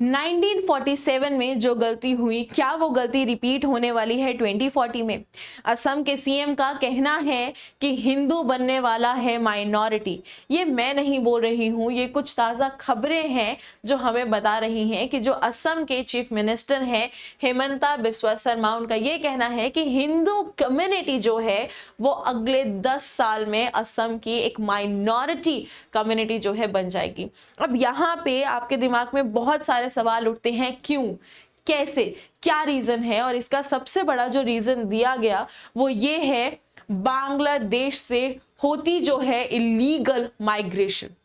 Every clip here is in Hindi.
1947 में जो गलती हुई, क्या वो गलती रिपीट होने वाली है 2040 में? असम के सीएम का कहना है कि हिंदू बनने वाला है माइनॉरिटी। ये मैं नहीं बोल रही हूँ, ये कुछ ताज़ा खबरें हैं जो हमें बता रही हैं कि जो असम के चीफ मिनिस्टर हैं हेमंता बिस्वा शर्मा, उनका ये कहना है कि हिंदू कम्युनिटी जो है वो अगले 10 साल में असम की एक माइनॉरिटी कम्युनिटी जो है बन जाएगी। अब यहाँ पे आपके दिमाग में बहुत सारे सवाल उठते हैं, क्यों, कैसे, क्या रीजन है? और इसका सबसे बड़ा जो रीजन दिया गया वो ये है, बांग्लादेश से होती जो है इलीगल माइग्रेशन।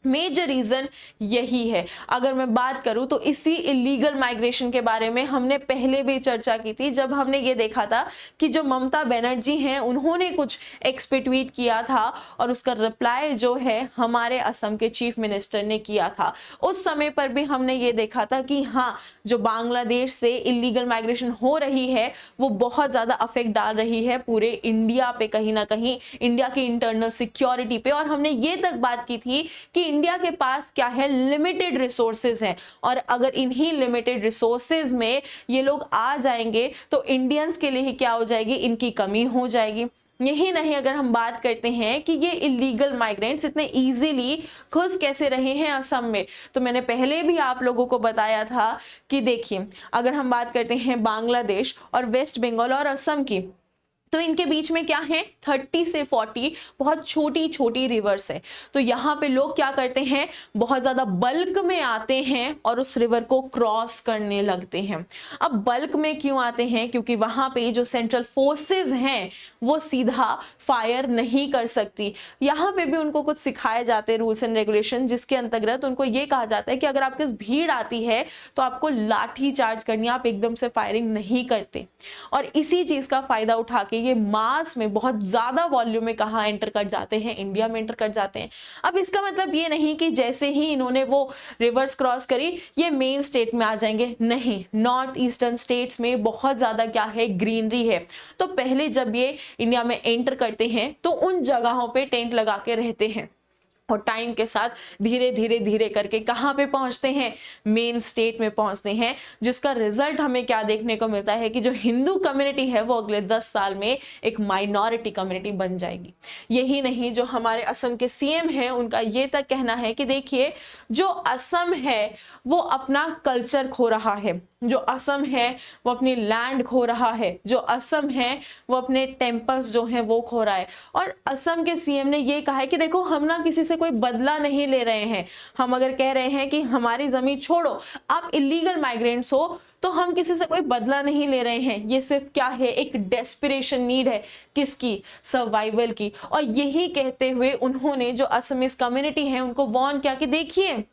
मेजर रीजन यही है। अगर मैं बात करूं तो इसी इलीगल माइग्रेशन के बारे में हमने पहले भी चर्चा की थी, जब हमने ये देखा था कि जो ममता बनर्जी हैं उन्होंने कुछ एक्सपेट्वीट किया था और उसका रिप्लाई जो है हमारे असम के चीफ मिनिस्टर ने किया था। उस समय पर भी हमने ये देखा था कि हाँ, जो बांग्लादेश से इलीगल माइग्रेशन हो रही है वो बहुत ज्यादा अफेक्ट डाल रही है पूरे इंडिया पे, कहीं ना कहीं इंडिया की इंटरनल सिक्योरिटी पे। और हमने ये तक बात की थी कि इंडिया के पास क्या है, लिमिटेड रिसोर्सेज हैं, और अगर इन्हीं लिमिटेड रिसोर्सेज में ये लोग आ जाएंगे तो इंडियंस के लिए ही क्या हो जाएगी, इनकी कमी हो जाएगी। यही नहीं, अगर हम बात करते हैं कि ये इलीगल माइग्रेंट्स इतने इजीली घुस कैसे रहे हैं असम में, तो मैंने पहले भी आप लोगों को बताया था कि देखिए, अगर हम बात करते हैं बांग्लादेश और वेस्ट बंगाल और असम की, तो इनके बीच में क्या है, 30 से 40 बहुत छोटी छोटी रिवर्स है। तो यहाँ पे लोग क्या करते हैं, बहुत ज्यादा बल्क में आते हैं और उस रिवर को क्रॉस करने लगते हैं। अब बल्क में क्यों आते हैं, क्योंकि वहां पे जो सेंट्रल फोर्सेस हैं वो सीधा फायर नहीं कर सकती। यहाँ पे भी उनको कुछ सिखाए जाते हैं रूल्स एंड रेगुलेशन, जिसके अंतर्गत उनको ये कहा जाता है कि अगर आपके भीड़ आती है तो आपको लाठी चार्ज करनी, आप एकदम से फायरिंग नहीं करते। और इसी चीज का फायदा उठा के ये मास में बहुत ज्यादा वॉल्यूम में कहां एंटर कर जाते हैं, इंडिया में एंटर कर जाते हैं। अब इसका मतलब ये नहीं कि जैसे ही इन्होंने वो रिवर्स क्रॉस करी ये मेन स्टेट में आ जाएंगे, नहीं। नॉर्थ ईस्टर्न स्टेट्स में बहुत ज्यादा क्या है, ग्रीनरी है। तो पहले जब ये इंडिया में एंटर करते हैं तो उन जगहों पे टेंट लगा के रहते हैं, और टाइम के साथ धीरे धीरे धीरे करके कहाँ पे पहुंचते हैं, मेन स्टेट में पहुंचते हैं। जिसका रिजल्ट हमें क्या देखने को मिलता है कि जो हिंदू कम्युनिटी है वो अगले 10 साल में एक माइनॉरिटी कम्युनिटी बन जाएगी। यही नहीं, जो हमारे असम के सीएम हैं उनका ये तक कहना है कि देखिए, जो असम है वो अपना कल्चर खो रहा है, जो असम है वो अपनी लैंड खो रहा है, जो असम है वो अपने टेम्पल्स जो हैं वो खो रहा है। और असम के सीएम ने ये कहा है कि देखो, हम ना किसी से कोई बदला नहीं ले रहे हैं। हम अगर कह रहे हैं कि हमारी जमीन छोड़ो, आप इलीगल माइग्रेंट्स हो, तो हम किसी से कोई बदला नहीं ले रहे हैं। ये सिर्फ क्या है, एक डेस्पिरेशन नीड है, किसकी, सर्वाइवल की। और यही कहते हुए उन्होंने जो असमीज कम्युनिटी है उनको वार्न किया कि देखिए,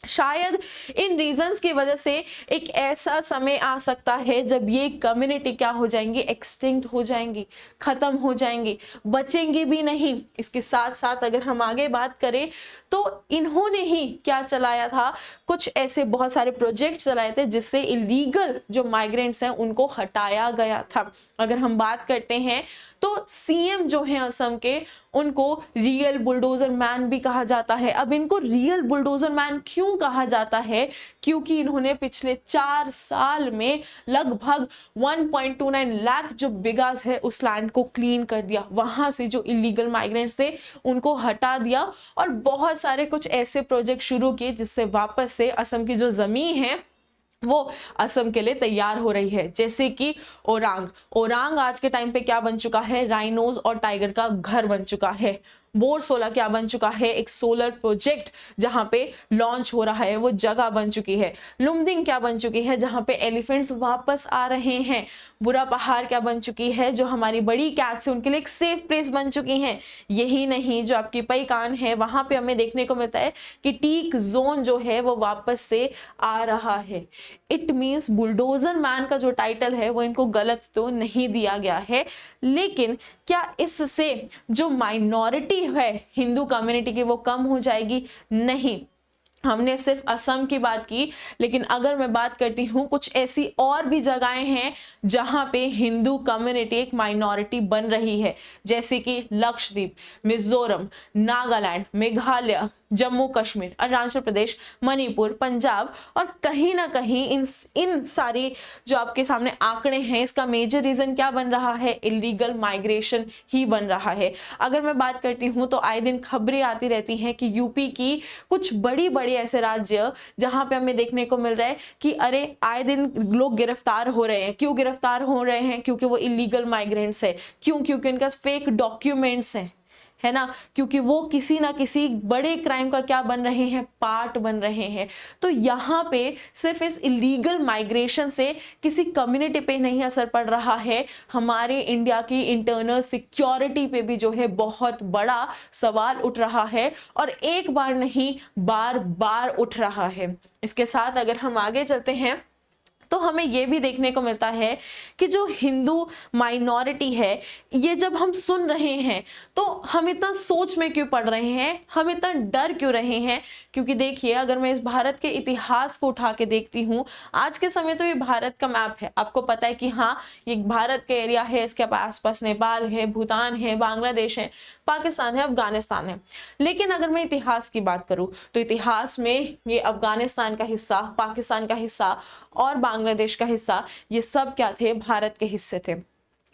शायद इन रीजंस की वजह से एक ऐसा समय आ सकता है जब ये कम्युनिटी क्या हो जाएंगी, एक्सटिंक्ट हो जाएंगी, खत्म हो जाएंगी, बचेंगी भी नहीं। इसके साथ साथ अगर हम आगे बात करें तो इन्होंने ही क्या चलाया था, कुछ ऐसे बहुत सारे प्रोजेक्ट चलाए थे जिससे इलीगल जो माइग्रेंट्स हैं उनको हटाया गया था। अगर हम बात करते हैं तो सीएम जो है असम के, उनको रियल बुलडोजर मैन भी कहा जाता है। अब इनको रियल बुलडोजर मैन क्यों कहा जाता है, क्योंकि इन्होंने पिछले 4 साल में लगभग 1.29 लाख जो बिगास है उस लैंड को क्लीन कर दिया, वहां से जो इलीगल माइग्रेंट्स थे उनको हटा दिया, और बहुत सारे कुछ ऐसे प्रोजेक्ट शुरू किए जिससे वापस से असम की जो जमीन है वो असम के लिए तैयार हो रही है। जैसे कि ओरांग आज के टाइम पे क्या बन चुका है, राइनोज और टाइगर का घर बन चुका है। बोरसोला क्या बन चुका है, एक सोलर प्रोजेक्ट जहां पे लॉन्च हो रहा है, वो जगह बन चुकी है। लुमदिंग क्या बन चुकी है, जहां पे एलिफेंट्स वापस आ रहे हैं। बुरा पहाड़ क्या बन चुकी है, जो हमारी बड़ी कैट्स है उनके लिए एक सेफ प्लेस बन चुकी है। यही नहीं, जो आपकी पैकान है वहां पे हमें देखने को मिलता है कि टीक जोन जो है वो वापस से आ रहा है। इट मीन्स बुलडोजर मैन का जो टाइटल है वो इनको गलत तो नहीं दिया गया है, लेकिन क्या इससे जो माइनॉरिटी है हिंदू कम्युनिटी की वो कम हो जाएगी? नहीं। हमने सिर्फ असम की बात की, लेकिन अगर मैं बात करती हूँ कुछ ऐसी और भी जगहें हैं जहां पे हिंदू कम्युनिटी एक माइनॉरिटी बन रही है, जैसे कि लक्षद्वीप, मिजोरम, नागालैंड, मेघालय, जम्मू कश्मीर, अरुणाचल प्रदेश, मणिपुर, पंजाब, और कहीं ना कहीं इन सारी जो आपके सामने आंकड़े हैं, इसका मेजर रीजन क्या बन रहा है? इलीगल माइग्रेशन ही बन रहा है। अगर मैं बात करती हूं तो आए दिन खबरें आती रहती हैं कि यूपी की कुछ बड़ी बड़ी ऐसे राज्य जहां पे हमें देखने को मिल रहा है कि अरे आए दिन लोग गिरफ्तार हो रहे हैं। क्यों गिरफ्तार हो रहे हैं? क्योंकि वो इलीगल माइग्रेंट्स है। क्यों? क्योंकि उनका फेक डॉक्यूमेंट्स हैं, है ना, क्योंकि वो किसी ना किसी बड़े क्राइम का क्या बन रहे हैं? पार्ट बन रहे हैं। तो यहाँ पे सिर्फ इस इलीगल माइग्रेशन से किसी कम्युनिटी पे नहीं असर पड़ रहा है, हमारे इंडिया की इंटरनल सिक्योरिटी पे भी जो है बहुत बड़ा सवाल उठ रहा है, और एक बार नहीं बार बार उठ रहा है। इसके साथ अगर हम आगे चलते हैं तो हमें यह भी देखने को मिलता है कि जो हिंदू माइनॉरिटी है, ये जब हम सुन रहे हैं तो हम इतना सोच में क्यों पड़ रहे हैं, हम इतना डर क्यों रहे हैं? क्योंकि देखिए, अगर मैं इस भारत के इतिहास को उठा के देखती हूँ, आज के समय तो ये भारत का मैप है, आपको पता है कि हाँ ये भारत का एरिया है, इसके आसपास नेपाल है, भूटान है, बांग्लादेश है, पाकिस्तान है, अफगानिस्तान है। लेकिन अगर मैं इतिहास की बात करूं तो इतिहास में ये अफगानिस्तान का हिस्सा, पाकिस्तान का हिस्सा और बांग्लादेश का हिस्सा, ये सब क्या थे? भारत के हिस्से थे।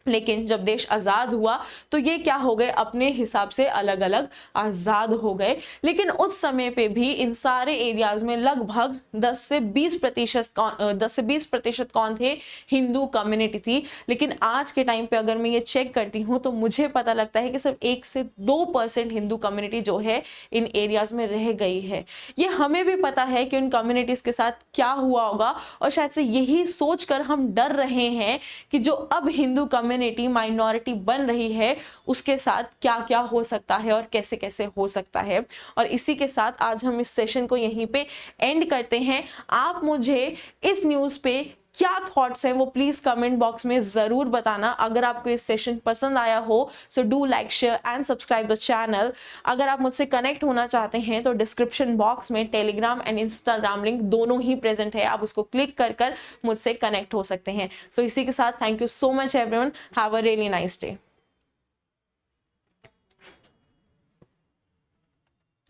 लेकिन जब देश आजाद हुआ तो ये क्या हो गए? अपने हिसाब से अलग अलग आजाद हो गए। लेकिन उस समय पे भी इन सारे एरियाज में लगभग 10 से 20% कौन थे? हिंदू कम्युनिटी थी। लेकिन आज के टाइम पे अगर मैं ये चेक करती हूँ तो मुझे पता लगता है कि सिर्फ 1 से 2% हिंदू कम्युनिटी जो है इन एरियाज में रह गई है। ये हमें भी पता है कि उन कम्युनिटीज के साथ क्या हुआ होगा, और शायद से यही सोचकर हम डर रहे हैं कि जो अब हिंदू कम्युनिटी माइनॉरिटी बन रही है उसके साथ क्या क्या हो सकता है और कैसे कैसे हो सकता है। और इसी के साथ आज हम इस सेशन को यहीं पे एंड करते हैं। आप मुझे इस न्यूज़ पे क्या थॉट्स हैं वो प्लीज कमेंट बॉक्स में जरूर बताना। अगर आपको इस सेशन पसंद आया हो so do like, share and subscribe the channel. अगर आप मुझसे कनेक्ट होना चाहते हैं तो डिस्क्रिप्शन बॉक्स में टेलीग्राम एंड इंस्टाग्राम लिंक दोनों ही प्रेजेंट है, आप उसको क्लिक कर कर मुझसे कनेक्ट हो सकते हैं। सो इसी के साथ thank you so much everyone, have a really nice day.